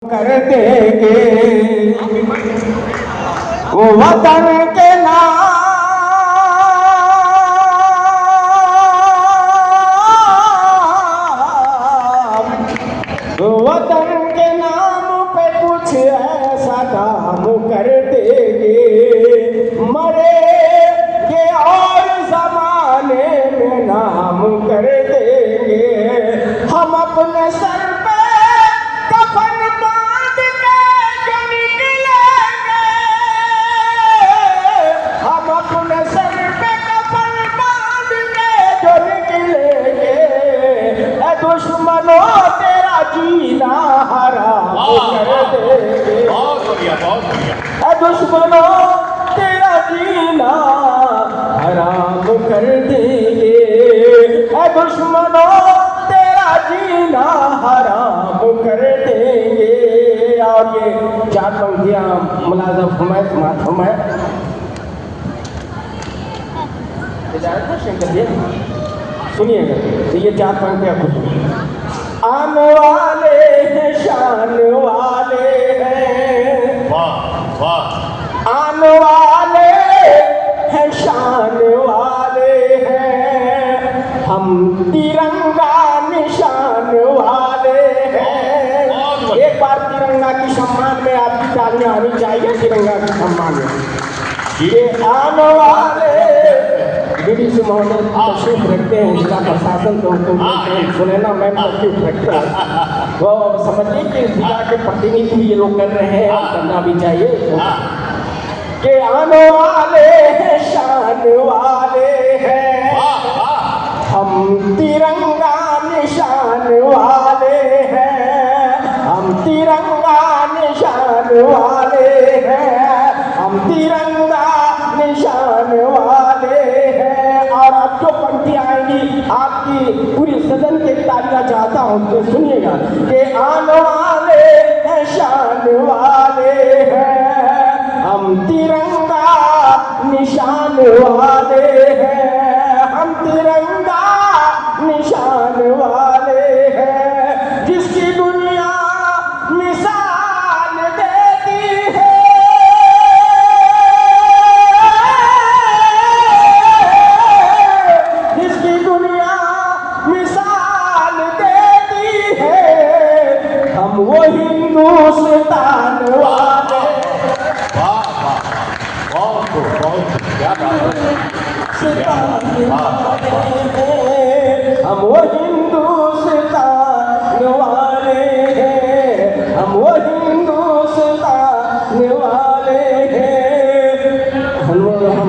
कर देंगे वो वतन के नाम, वतन के नाम पे कुछ ऐसा काम कर देंगे, मरेंगे और जमाने में नाम कर देंगे। हम अपने सर पे कफन बांध के जो निकलेंगे, हम अपने सर पे कफन बांध के जो निकलेंगे, ए दुश्मनों तेरा जीना हराम कर देंगे। बहुत बढ़िया, बहुत बढ़िया। ए दुश्मनों तेरा जीना हराम कर देंगे, ए दुश्मनों तेरा जीना हराम कर देंगे। और ये चार पंक्तियां मुलाज़म फरमाए, समात फरमाए। इजाज़त है शंकर जी, सुनिएगा। तो ये चार पंक्तियां खुद आने वाले हैं, शान वाले हैं, वाह वाह, आने वाले हैं, शान वाले हैं, हम तिरंगा निशान वाले हैं। एक बार तिरंगा के सम्मान में आपकी तालियां आनी चाहिए, तिरंगा के सम्मान में। ये आने वाले डीडीसी महोदय तशरीफ रखते हैं, जिला प्रशासन तो सुनैना मैम तशरीफ रखते हैं, वो समझिए कि जिला के प्रतिनिधि ये लोग कर रहे हैं, करना भी चाहिए। के आने वाले हैं, शान वाले हैं, हम तिरंगा निशान वाले हैं, हम तिरंगा निशान वाले हैं, हम तिरंगा निशान वाले हैं। और अब जो पंक्ति आएंगी आपकी पूरी सदन के तालियां चाहता हूं तो सुनिएगा कि आने वाले हैं, शान वाले हैं, हम तिरंगा निशान वाले हैं, हम तिरंगा निशान वाले हैं। जिसकी दुनिया मिसाल देती है, जिसकी दुनिया मिसाल देती है, हम वो हिंदुस्तान वाले, हम वो हिंदुस्तान वाले हैं, हम वो हिंदुस्तान वाले हैं, हम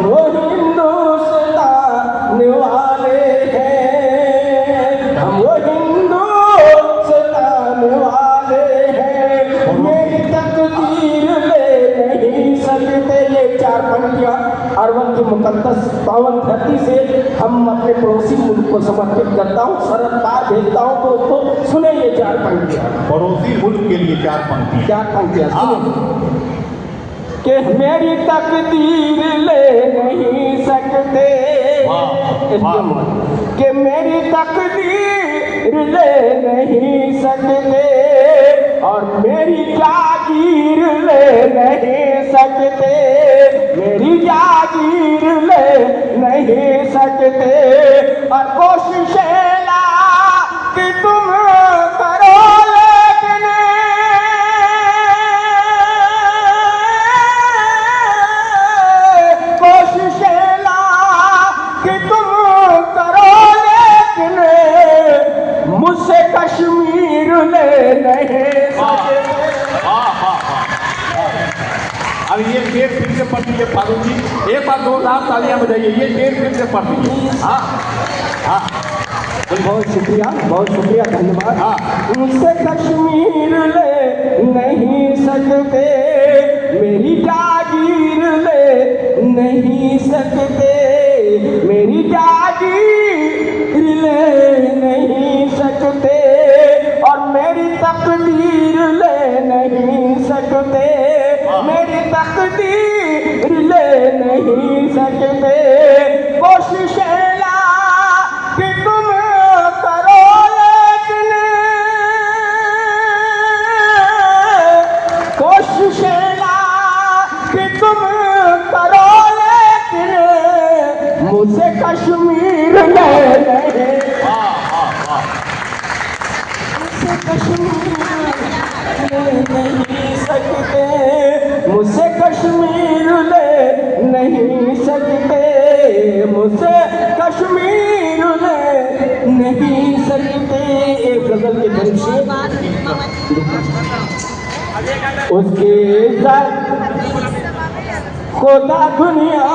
वो हिंदुस्तान वाले हैं, हम वो हिंदुस्तान वाले हैं। मेरी तकदीर ले नहीं सकते। ये चार पंक्तियां अरवल की मुकद्दस पावन धरती से हम अपने पड़ोसी मुल्क को समर्पित करता हूँ, शरद पार भेजता हूँ। तो सुने ये चार पंक्तियां, पड़ोसी मुल्क के लिए चार पंक्तियां। चार पंक्तियां सुने कि मेरी तकदीर ले नहीं सकते, कि मेरी तकदीर ले नहीं सकते, और मेरी जागीर ले नहीं सकते, मेरी जागीर ले नहीं सकते। और कोशिशें ला कि तुम करो, लेकिन कोशिशें ला कि तुम करो, लेकिन मुझसे कश्मीर ले नहीं सकते। अब ये शेर फिर से पढ़ लीजिए फारूक जी, एक बार जोरदार तालियां बजाइए। ये शेर फिर से पढ़ लीजिए। हाँ हाँ, बहुत शुक्रिया, बहुत शुक्रिया, धन्यवाद। मुझसे कश्मीर ले नहीं सकते, मेरी जागीर ले नहीं सकते, मेरी जागीर ले नहीं सकते, और मेरी तकदीर ले नहीं सकते, मेरी तकदीर ले नहीं सकते। कोशिशें ला कि तुम करो, लेकिन उसकी इज्जत खुदा दुनिया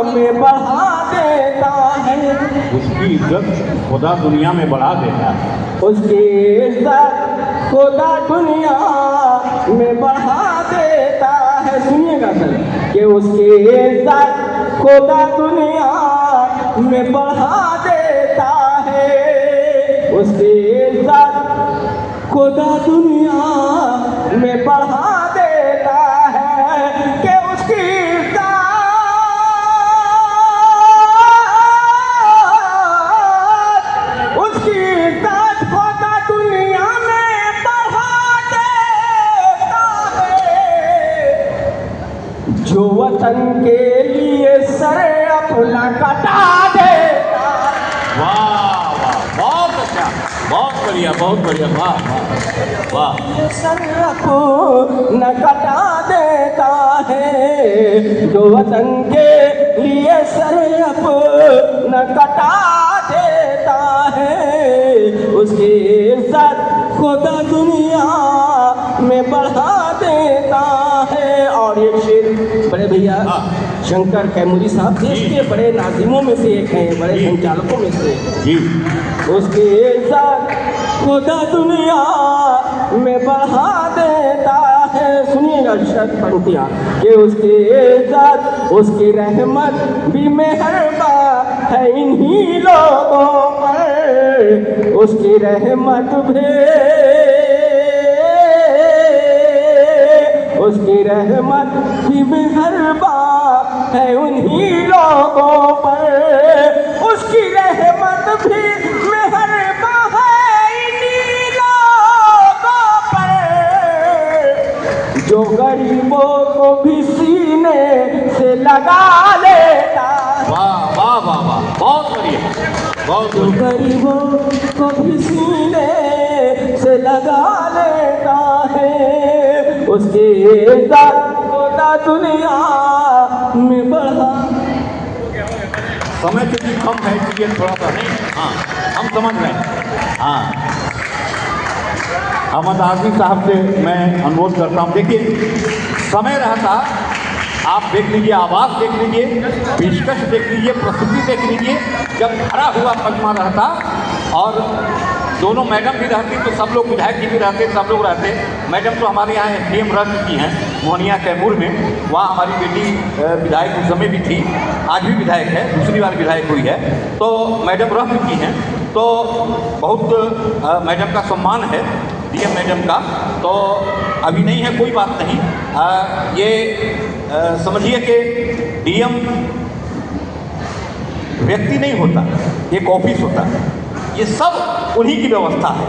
में बढ़ा देता है। उसकी इज्जत खुदा दुनिया में बढ़ा देता है। उसकी इज्जत खुदा दुनिया में बढ़ा देता है। सुनिएगा सर कि उसकी इज्जत खुदा दुनिया में बढ़ा देता है। उसकी इज्जत खुदा दुनिया में बढ़ा देता है कि उसकी इज्जत खुदा दुनिया में बढ़ा देता है। जो वतन के लिए सर अपना कटा देता है। वाह वाह, बहुत अच्छा, बहुत बढ़िया, बहुत बढ़िया, वाह वाह वाह। सर अपना कटा देता है। जो वतन के लिए सर अपना कटा देता है। उसकी इज्जत खुदा दुनिया में बढ़ा देता है। और एक शेर बड़े भैया शंकर कैमूरी साहब देश के बड़े नाजिमों में से एक हैं, बड़े संचालकों में से जी। उसकी इज्जत खुदा दुनिया में बढ़ा देता है। सुनिएगा शर्त पंक्तियाँ कि उसकी इज्जत उसकी रहमत भी मेहरबान है इन्हीं लोगों पर। उसकी रहमत भी उसकी रहमत भी मेहरबान है उन्हीं लोगों पर। उसकी रहमत भी मेहरबान है इन्हीं लोगों पर। जो गरीबों को भी सीने से लगा लेता। वाह वाह वाह वाह, बहुत बढ़िया, बहुत जो गरीबों को भी सीने से लगा लेता है। उसकी इज्जत खुदा दुनिया में बढ़ा। समय चूंकि कम है इसलिए थोड़ा सा नहीं, हाँ हम समझ रहे हैं। हाँ, अहमद आज़मी साहब से मैं अनुरोध करता हूँ, देखिए समय रहता आप देख लीजिए, आवाज़ देख लीजिए, पेशकश देख लीजिए, प्रस्तुति देख लीजिए। जब भरा हुआ मजमा रहता और दोनों मैडम भी रहती तो सब लोग विधायक जी भी रहते, सब लोग रहते। मैडम तो हमारे यहाँ एसडीएम रह चुकी हैं मोहनिया कैमूर में, वहाँ हमारी बेटी विधायक उस समय भी थी, आज भी विधायक है, दूसरी बार विधायक हुई है, तो मैडम रह चुकी हैं। तो बहुत मैडम का सम्मान है, डीएम मैडम का। तो अभी नहीं है, कोई बात नहीं। ये समझिए कि डीएम व्यक्ति नहीं होता, एक ऑफिस होता है। ये सब उन्हीं की व्यवस्था है,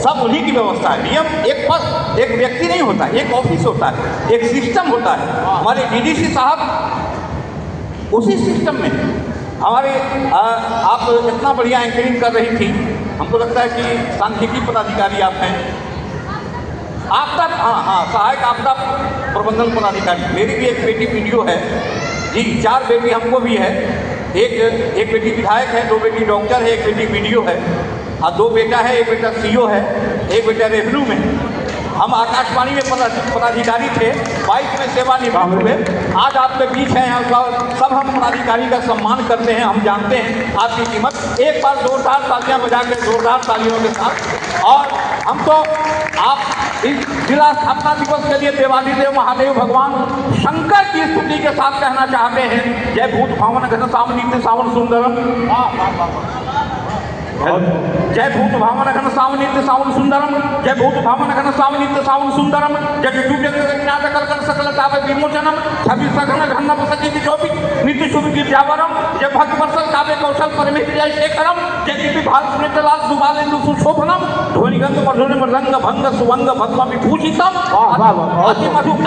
सब उन्हीं की व्यवस्था है। डीएम एक व्यक्ति नहीं होता, एक ऑफिस होता है, एक सिस्टम होता है। हमारे डीडीसी साहब उसी सिस्टम में हमारे आप इतना बढ़िया एंकरिंग कर रही थी, हमको लगता है कि सांख्यिकी पदाधिकारी आप हैं, आपदा, हाँ सहायक आपदा प्रबंधन पदाधिकारी। मेरी भी एक बेटी वीडियो है जी, 4 बेटी हमको भी है। एक बेटी विधायक है, 2 बेटी डॉक्टर है, 1 बेटी वीडियो है, और 2 बेटा है, 1 बेटा सीओ है, 1 बेटा रेवेन्यू में। हम आकाशवाणी में पदाधिकारी थे, 22 में सेवानिवृत्त हुए, आज आपके बीच हैं। सब हम पदाधिकारी का सम्मान करते हैं, हम जानते हैं आपकी कीमत। एक बार जोरदार तालियां बजा के, जोरदार तालियों के साथ। और हम तो आप इस जिला स्थापना दिवस के लिए देवादिदेव महादेव भगवान शंकर की स्तुति के साथ कहना चाहते हैं, जय भूत भावन घन श्याम नित्य सावन सुंदरम, जय भूत भावन घन श्याम नित्य सावन सुंदरम, जय भूत भावन घन श्याम नित्य सावन सुंदरम, जगज्ञात कलकल सकल ताप विमोचनम, छवि सघन घन सची विशोभि नित्य शुभ गिरजावरम, जय भक्त वत्सल काव्य कौशल परमेश जय शेखरम, जय दिव्य भारत स्मृतलाल सुबालेन्दु सुशोभनम, ध्वनि गंग मधुर मृदंग भंग सुवंग भस्म विभूषितम,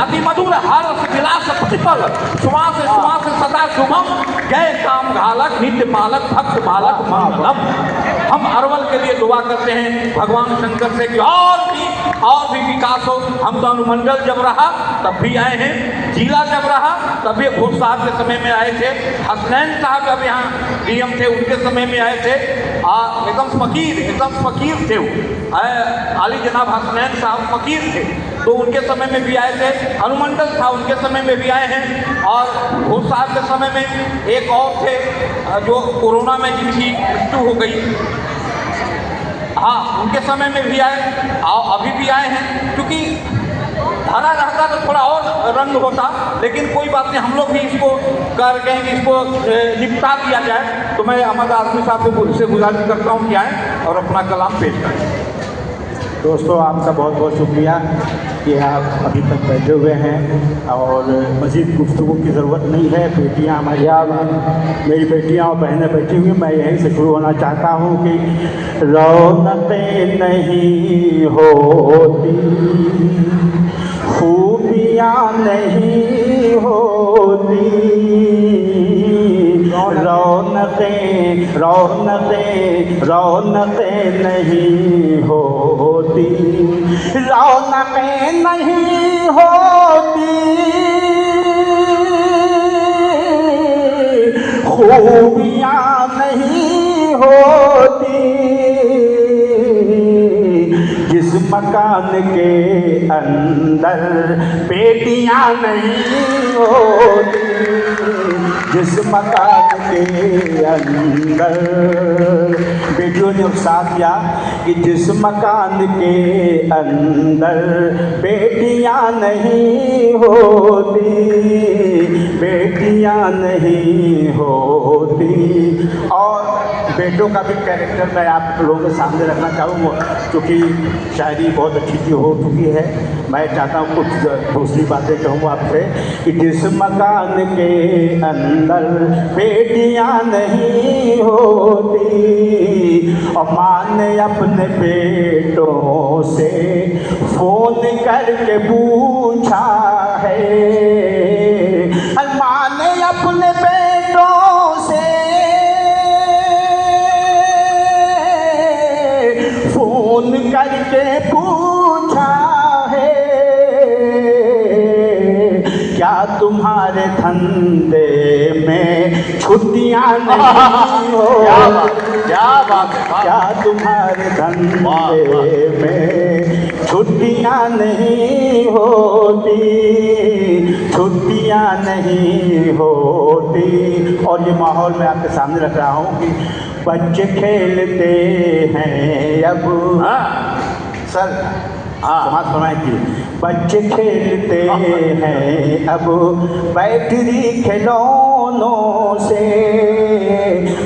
अति मधुर हारस विलास प्रतिपल, सुवास सुवास सदा शुभम, जय काम घालक नित्य पालक भक्त बालक मंगलम। हम अरवल के लिए दुआ करते हैं भगवान शंकर से कि और भी विकास हो। हम तो अनुमंडल जब रहा तब भी आए हैं, जिला जब रहा तब भी घोष साहब के समय में आए थे, हसनैन साहब जब यहाँ डीएम थे उनके समय में आए थे, एकदम फकीर थे। आली जनाब हसनैन साहब फकीर थे। तो उनके समय में भी आए थे, हनुमंडल था उनके समय में भी आए हैं, और घोष साहब के समय में एक और थे जो कोरोना में जिनकी मृत्यु हो गई, हाँ उनके समय में भी आए, अभी भी आए हैं। क्योंकि धरा रहता तो थोड़ा और रंग होता, लेकिन कोई बात नहीं, हम लोग भी इसको कर कहें कि इसको निपटा दिया जाए। तो मैं अहमद आज़मी साहब से गुजारिश करता हूँ कि आएँ और अपना कलाम पेश करें। दोस्तों, आपका बहुत बहुत शुक्रिया कि आप अभी तक बैठे हुए हैं और मज़ीद गुफ्तगू की ज़रूरत नहीं है। बेटियां हमारी मेरी बेटियां और बहनें बैठी हुई, मैं यहीं से शुरू होना चाहता हूं कि रौनकें नहीं होती, खूबियाँ नहीं होती, रौनकें रौनकें रौनकें नहीं होती, रौनकें नहीं होती, खूबियाँ नहीं होती, जिस मकान के अंदर बेटियां नहीं होती, जिस मकान के अंदर बेटियों ने साथ किया कि जिस मकान के अंदर बेटियां नहीं होती, बेटियां नहीं होती। और बेटों का भी कैरेक्टर मैं आप लोगों के सामने रखना चाहूँगा, क्योंकि शायरी बहुत अच्छी सी हो चुकी है। मैं चाहता हूँ कुछ दूसरी बातें कहूँ आपसे कि जिस मकान के अंदर बेटियां नहीं होती, और माँ ने अपने बेटों से फ़ोन करके पूछा है, माँ ने अपने बेटों से फ़ोन करके पूछा है, क्या तुम्हारे धंधे में छुट्टियां नहीं हो, क्या बात है, क्या तुम्हारे धंधे में छुट्टियां नहीं होती, छुट्टियां नहीं होती। और ये माहौल मैं आपके सामने रख रहा हूँ कि बच्चे खेलते हैं अब, सर समाज फरमाए कि बच्चे खेलते हैं अब बैटरी खिलौनों से,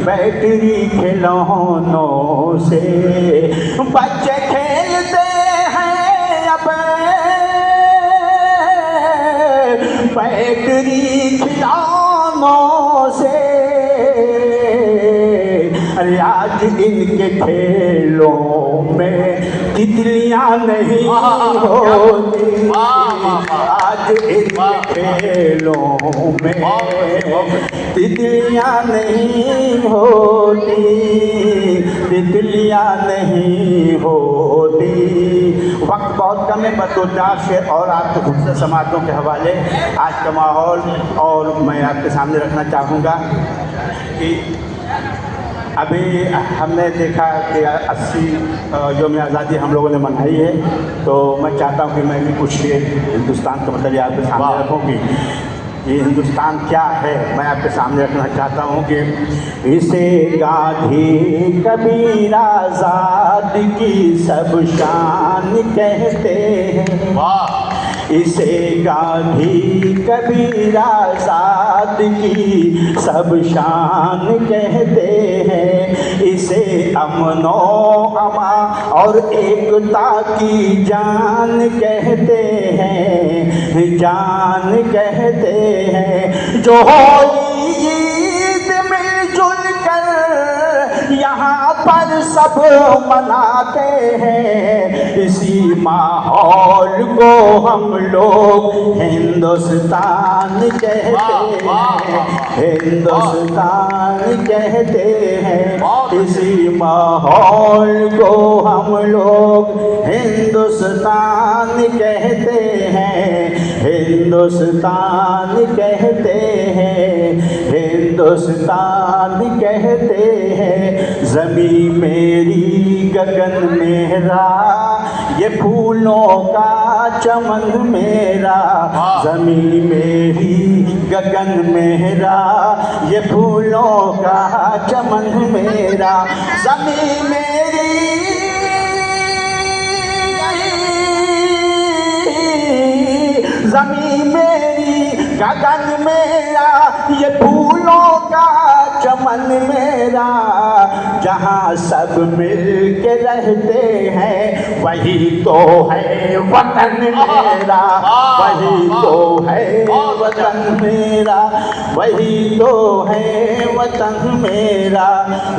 बैटरी खिलौनों से, बच्चे खेलते हैं अब बैटरी खिलौनों से। अरे आज इनके खेलों में तितलियां नहीं होती, आज इनके खेलों में तितलियां नहीं होती, तितलियां नहीं होती। वक्त बहुत कम है, बस 2-4 शेर और आपके दूसरे समाजों के हवाले आज का माहौल और मैं आपके सामने रखना चाहूँगा कि अभी हमने देखा कि 80 यौम आज़ादी हम लोगों ने मनाई है, तो मैं चाहता हूँ कि मैं भी कुछ हिंदुस्तान का मतलब आपके सामने रखूँ कि ये हिंदुस्तान क्या है। मैं आपके सामने रखना चाहता हूँ कि इसे गांधी कबीर आज़ाद की सब शान कहते हैं, इसे गांधी कबीर आज़ाद की सब शान कहते हैं, इसे अमनो अमा और एकता की जान कहते हैं, जान कहते हैं। जो होली ईद मिलजुल कर यहाँ पर सब मनाते हैं, इसी माहौल को हम लोग हिंदुस्तान कहते हैं, हिंदुस्तान कहते हैं, इसी माहौल को हम लोग हिंदुस्तान कहते हैं, हिंदुस्तान कहते हैं, हिंदुस्तान कहते हैं, ज़मीं मेरी गगन मेरा, ये फूलों का चमन मेरा। ज़मीं मेरी गगन मेरा, ये फूलों का चमन मेरा। ज़मीं मेरी ज़मीं मेरी गगन मेरा, ये फूलों का चमन मेरा। जहाँ सब मिल के रहते हैं, वही तो है वतन मेरा, वही तो है वतन मेरा, वही तो है वतन मेरा।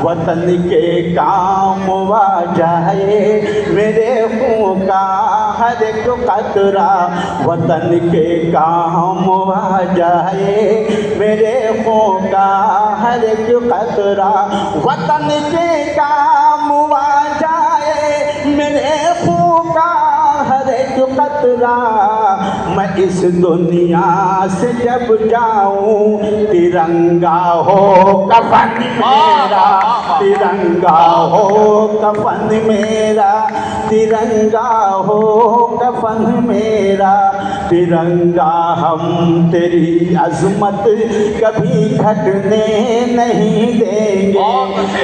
वतन के काम आ जाए मेरे खून का हर एक कतरा, वतन के काम आ जाए मेरे खून का हर एक कतरा। वतन के काम आ जाए मेरे खून का हर एक कतरा। मैं इस दुनिया से जब जाऊं, तिरंगा हो कफन मेरा, तिरंगा हो कफन मेरा, तिरंगा हो कफन मेरा। तिरंगा हम तेरी अज़मत कभी घटने नहीं देंगे,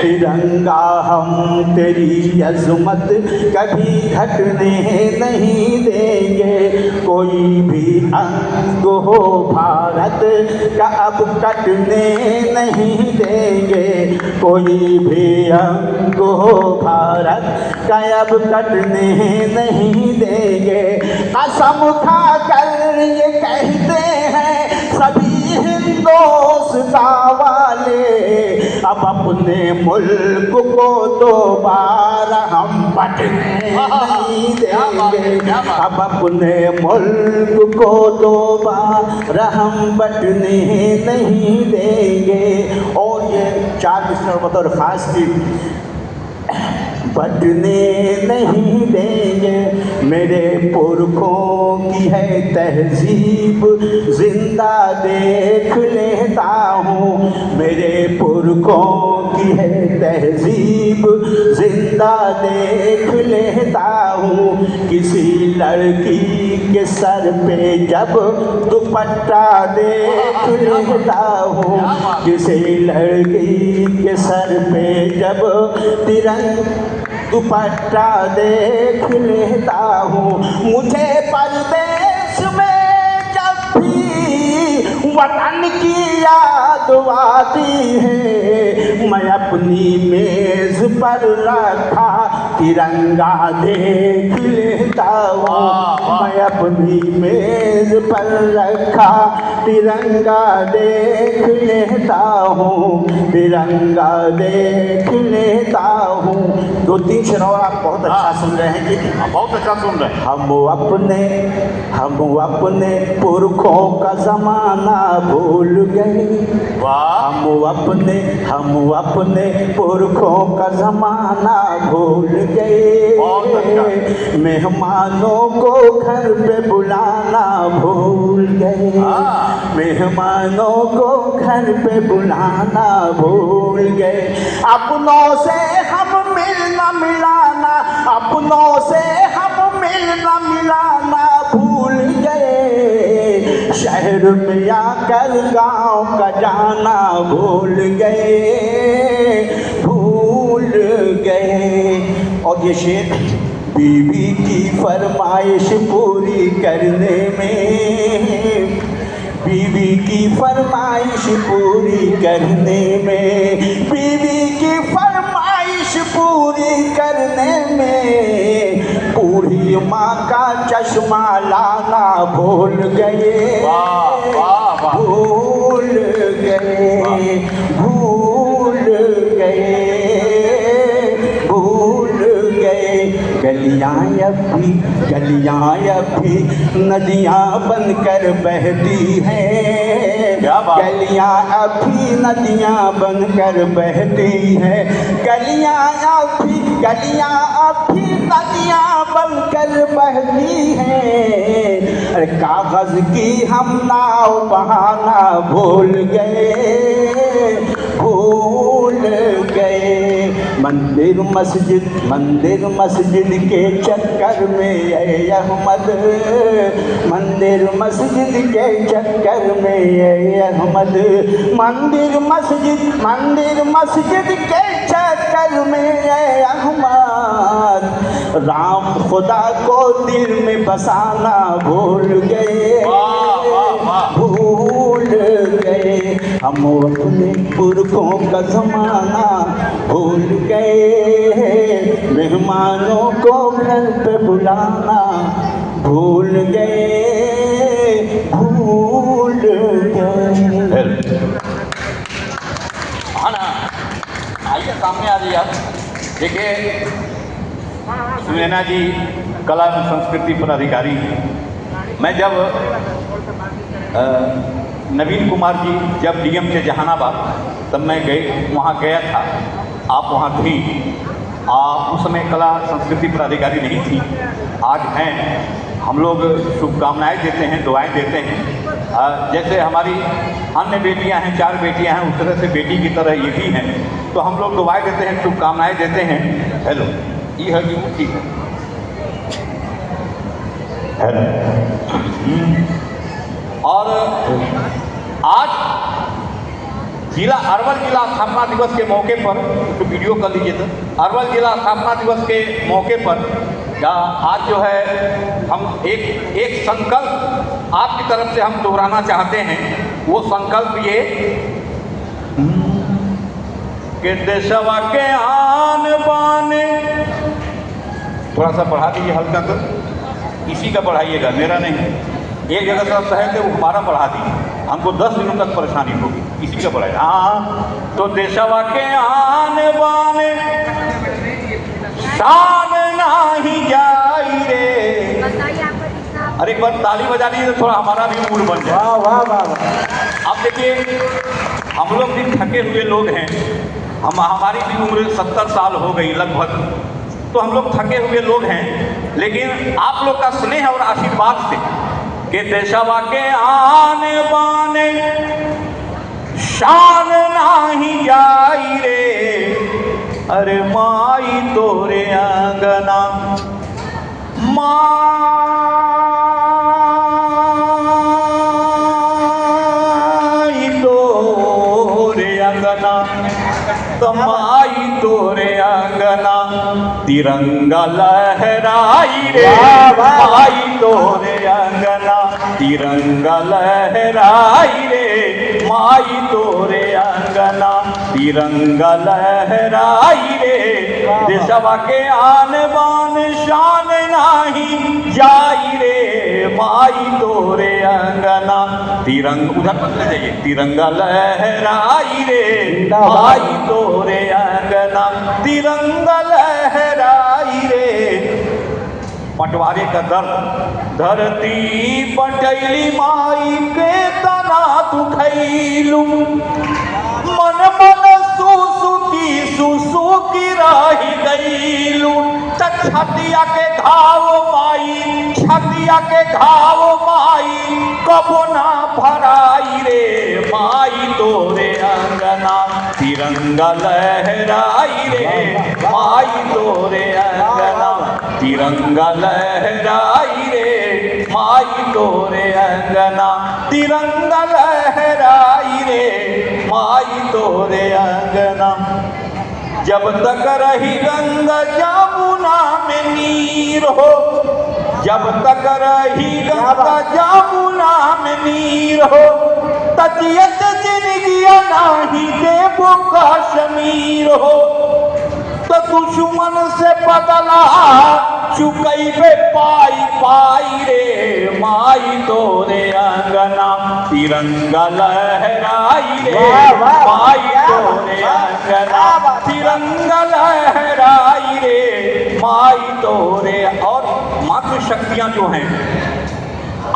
तिरंगा हम तेरी अज़मत कभी घटने नहीं देंगे। कोई भी अंग हो भारत का अब कटने नहीं देंगे, कोई भी अंग हो भारत का अब कटने नहीं देंगे। कसम खा कर ये कहते हैं सभी हिंदुस्तान वाले, अब अपने मुल्क को दोबारा हम बटने नहीं देंगे, अब अपने मुल्क को दोबारा हम बटने नहीं देंगे। और ये 4 मिसर बतौर खास की, बटने नहीं देंगे। मेरे पुरखों की है तहजीब जिंदा देख लेता हूँ, मेरे पुरखों की है तहजीब जिंदा देख लेता हूँ। किसी लड़की के सर पे जब दुपट्टा देख लेता हूँ, किसी लड़की के सर पे जब तिरंगा दुपट्टा देख लेता हूँ। मुझे परदेश में जब भी वतन की याद आती है, मैं अपनी मेज पर रखा तिरंगा देख लेता हूँ, मैं अपनी मेज पर रखा तिरंगा देख लेता हूँ, तिरंगा देख लेता हूँ। 2-3 शेर और आप बहुत अच्छा सुन रहे हैं कि बहुत अच्छा सुन रहे हैं। हम अपने पुरखों का ज़माना भूल गए, हम अपने पुरखों का ज़माना भूल गए। मेहमानों को घर पे बुलाना भूल गए, मेहमानों को घर पे बुलाना भूल गए। अपनों से हम मिलना मिलाना, अपनों से हम मिलना मिलाना भूल गए। शहर में आकर गांव का जाना भूल गए, भूल गए। और ये शेर बीवी की फरमाइश पूरी करने में, बीवी की फरमाइश पूरी करने में, बीवी की फरमाइश पूरी करने में, बूढ़ी माँ का चश्मा लाना भूल गए, भूल गए, भूल गए, भूल गए। गलियाँ अब भी नदियाँ बनकर बहती हैं, गलियाँ अब भी नदियाँ बनकर बहती हैं, गलियाँ अब भी नदियाँ बनकर बहती हैं। अरे कागज़ की हम नाव बहाना भूल गए, भूल गए। मंदिर मस्जिद के चक्कर में ये अहमद, मंदिर मस्जिद के चक्कर में ये अहमद, मंदिर मस्जिद के चक्कर में ये अहमद, राम खुदा को दिल में बसाना भूल गए। भूल गए हम अपने पुरखों का ज़माना भूल गए। मेहमानों को घर पे बुलाना भूल गए। हाँ ना, आइए सामने आ जाइए आप। देखिए सुनैना जी कला एवं संस्कृति पदाधिकारी। मैं जब नवीन कुमार जी जब डीएम थे जहानाबाद, तब मैं वहाँ गया था, आप वहाँ थी। उस समय कला संस्कृति पदाधिकारी नहीं थी, आज हैं। हम लोग शुभकामनाएं देते हैं, दुआएं देते हैं। जैसे हमारी अन्य बेटियां हैं, 4 बेटियां हैं, उस तरह से बेटी की तरह ये भी हैं। तो हम लोग दुआएं देते हैं, शुभकामनाएं देते हैं। हेलो, ये है जी, ठीक है। हेलो। और आज अरवल जिला स्थापना दिवस के मौके पर, तो वीडियो कर लीजिए तो, अरवल जिला स्थापना दिवस के मौके पर आज जो है हम एक संकल्प आपकी तरफ से हम दोहराना चाहते हैं। वो संकल्प ये कि देशवा के आन बाने, थोड़ा सा बढ़ा दीजिए हल्का कर, इसी का बढ़ाइएगा, मेरा नहीं। एक जगह से सहे थे वो हमारा बढ़ा दीजिए, हमको 10 दिनों तक परेशानी होगी, इसी का बढ़ाइए। हाँ, तो देशवा के आन बाने शान नाही जाई रे। अरे एक बार ताली बजा दीजिए तो थोड़ा हमारा भी मूड बन जाए। वाह वाह वाह। अब देखिए हम लोग भी थके हुए लोग हैं, हमारी भी उम्र 70 साल हो गई लगभग, तो हम लोग थके हुए लोग हैं। लेकिन आप लोग का स्नेह और आशीर्वाद से कि देशवा के आने बाने शान नाही जाई रे, अरे माई तोरे आंगना, माई तोरे आंगना, तमाई तोरे आंगना तिरंगा लहराई रे। माई तोरे आंगना तिरंगा लहराई रे, माई तोरे आंगना तिरंगा लहराई रे। देशवा के आन बान शान नाही जाई रे, माई तोरे आंगना तिरंगा, उधर पर ले जाइए, तिरंगा लहराई रे, माई तोरे आंगना तिरंगा लहराई रे। पटवारे का दर्द, धरती बटैली माई के तना दुखैलू, मन मन सुसुकी रही गईलू। छतिया के घाव माई, छतिया के घाव माई कबो ना भराई रे, माई तोरे आंगना तिरंगा लहराई रे, माई तोरे आंगना तिरंगा लहराई रे, माई तोरे आंगना तिरंगा लहराई रे, माई तोरे आंगना। जब तक रही गंगा जमुना में नीर हो, जब तक रही गंगा जमुना में नीर हो, तजियत जिंदगिया नाही देवो कश्मीर हो। तो दुश्मन से बदला चुकैबे पाई पाई रे, माई तोरे आंगना तिरंगा लहराई रे, माई तोरे आंगना तिरंगा लहराई रे, माई तोरे। और मातृशक्तियां जो हैं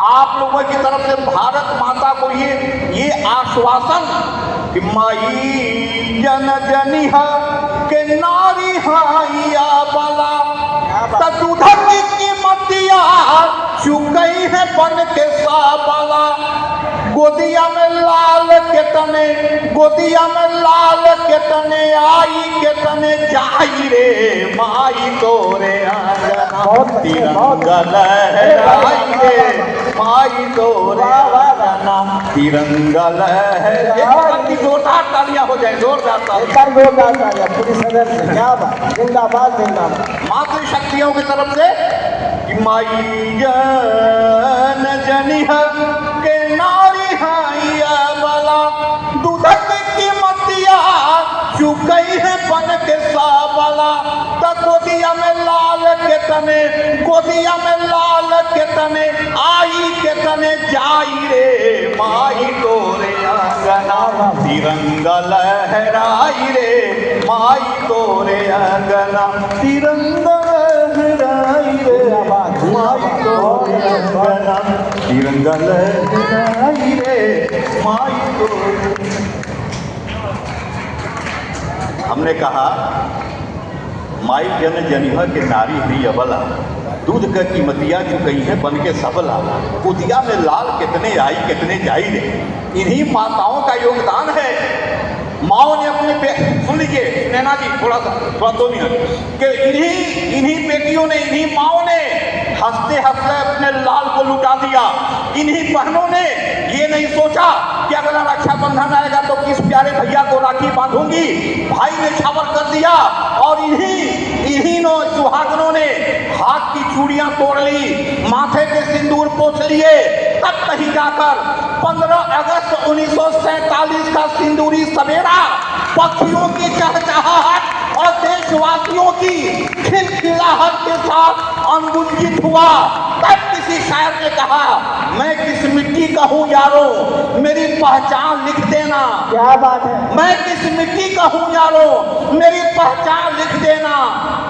आप लोगों की तरफ से भारत माता को ये आश्वासन कि माई जन जनिहा के नारी हाइया बला, तदुधर की कीमतिया चुकई है बन के साबला। गोदिया में लाल के तने, गोदिया में लाल के तने आई के तने जाई रे माई तोरे आंगना तिरंगा लहराई रे माई तोरे आंगना तिरंगा लहराई। जोरदार तालियां हो जाए, जोरदार तालियां, जोरदार तालियां पूरी सदन से। क्या बात, जिंदाबाद जिंदाबाद। मातृशक्तियों की तरफ से कि माई जन जनिह के नारी हैया बला दूधक की मतिया चुकई है बन के साबला। तक गोदिया में लाल के तने, गोदिया में लाल के तने आई के तने जाई रे माई तोरे आंगना तिरंगा लहराई रे माई तोरे आंगना तिरंगा लहराई रे माई तोरे आंगना तिरंगा लहराई रे माई तोरे। हमने कहा माई जन जनिह के नारी हुई अबला दूध का कीमतिया चुकई है बन के सबला। गोदिया में लाल कितने आई कितने जाई रे। इन्हीं माताओं का योगदान है। माओ ने अपने सुन लीजिए नैना जी थोड़ा 2 मिनट कि इन्हीं बेटियों ने, इन्हीं माओ ने हंसते हंसते अपने लाल को लुटा दिया। इन्हीं बहनों ने ये नहीं सोचा कि अगला रक्षाबंधन आएगा तो किस प्यारे भैया को राखी बांधूंगी, भाई ने छावर कर दिया। और इन्हीं सुहागनों ने हाथ की चूड़ियां तोड़ ली, माथे के सिंदूर पोंछ लिए। तब कहीं जाकर 15 अगस्त 1947 का सिंदूरी सवेरा पक्षियों की चहचहाहट और देशवासियों की खिलखिलाहट के साथ अनगुंजित हुआ। तब किसी शायर ने कहा, मैं किस मिट्टी का हूँ यारो मेरी पहचान लिख देना। क्या बात है। मैं किस मिट्टी का हूँ यारो मेरी पहचान लिख देना।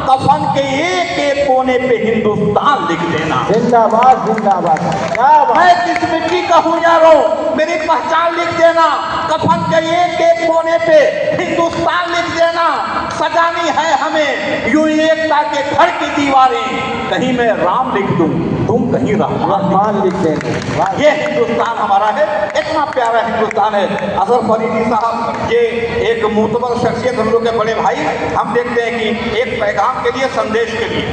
कफन के एक एक कोने पे हिंदुस्तान लिख देना। जिंदाबाद जिंदाबाद। क्या बात। मैं किस मिट्टी का हूँ यारो मेरी पहचान लिख देना। कफन के एक एक कोने पे हिंदुस्तान लिख देना। सजानी है हमें यूं एकता के घर की दीवारें, कहीं मैं राम लिख दूं तुम कहीं रहमान लिख देंगे। ये हिंदुस्तान हमारा है, इतना प्यारा हिंदुस्तान है। असर फरीदी साहब ये एक मोतबर शख्सियत, हम लोग के बड़े भाई, हम देखते हैं कि एक पैगाम के लिए, संदेश के लिए।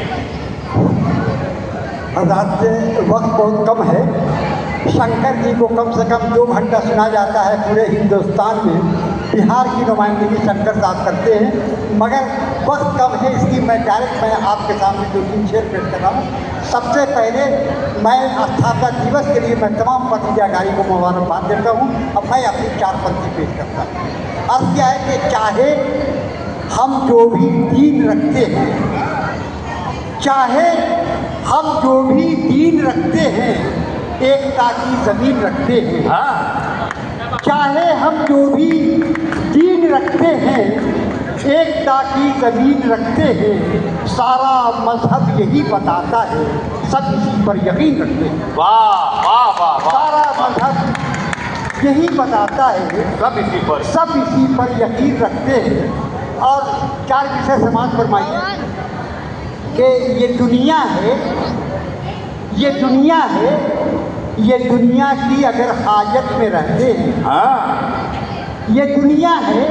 हज़रात वक्त बहुत कम है। शंकर जी को कम से कम 2 घंटा सुना जाता है पूरे हिंदुस्तान में। बिहार की नुमाइंदगी शंकर साहब करते हैं, मगर वक्त कम है, इसलिए मैं आपके सामने 2-3 शेर पेश कर रहा हूँ। सबसे पहले मैं स्थापना दिवस के लिए मैं तमाम पत्रिकाकारी को मुबारकबाद देता हूँ। अब मैं अपनी 4 पंक्ति पेश करता हूँ। अर्थ क्या है कि चाहे हम जो भी दीन रखते हैं, चाहे हम जो भी दीन रखते हैं, एकता की ज़मीन रखते हैं। चाहे हम जो भी दीन रखते हैं, एकता की ज़मीन रखते हैं। सारा मजहब यही बताता है, सब इसी पर यकीन रखते हैं। वाह वाह वाह वाह। सारा मजहब यही बताता है, सब इसी पर यकीन रखते हैं। और 4 विषय समाज फरमाइए कि ये दुनिया है, ये दुनिया है, ये दुनिया की अगर हाजत में रहते हैं। ये दुनिया है,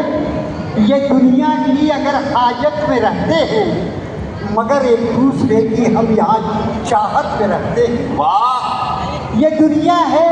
ये दुनिया की अगर हाजत में रहते हैं, मगर एक दूसरे की हम यहाँ चाहत में रहते हैं। वाह। ये दुनिया है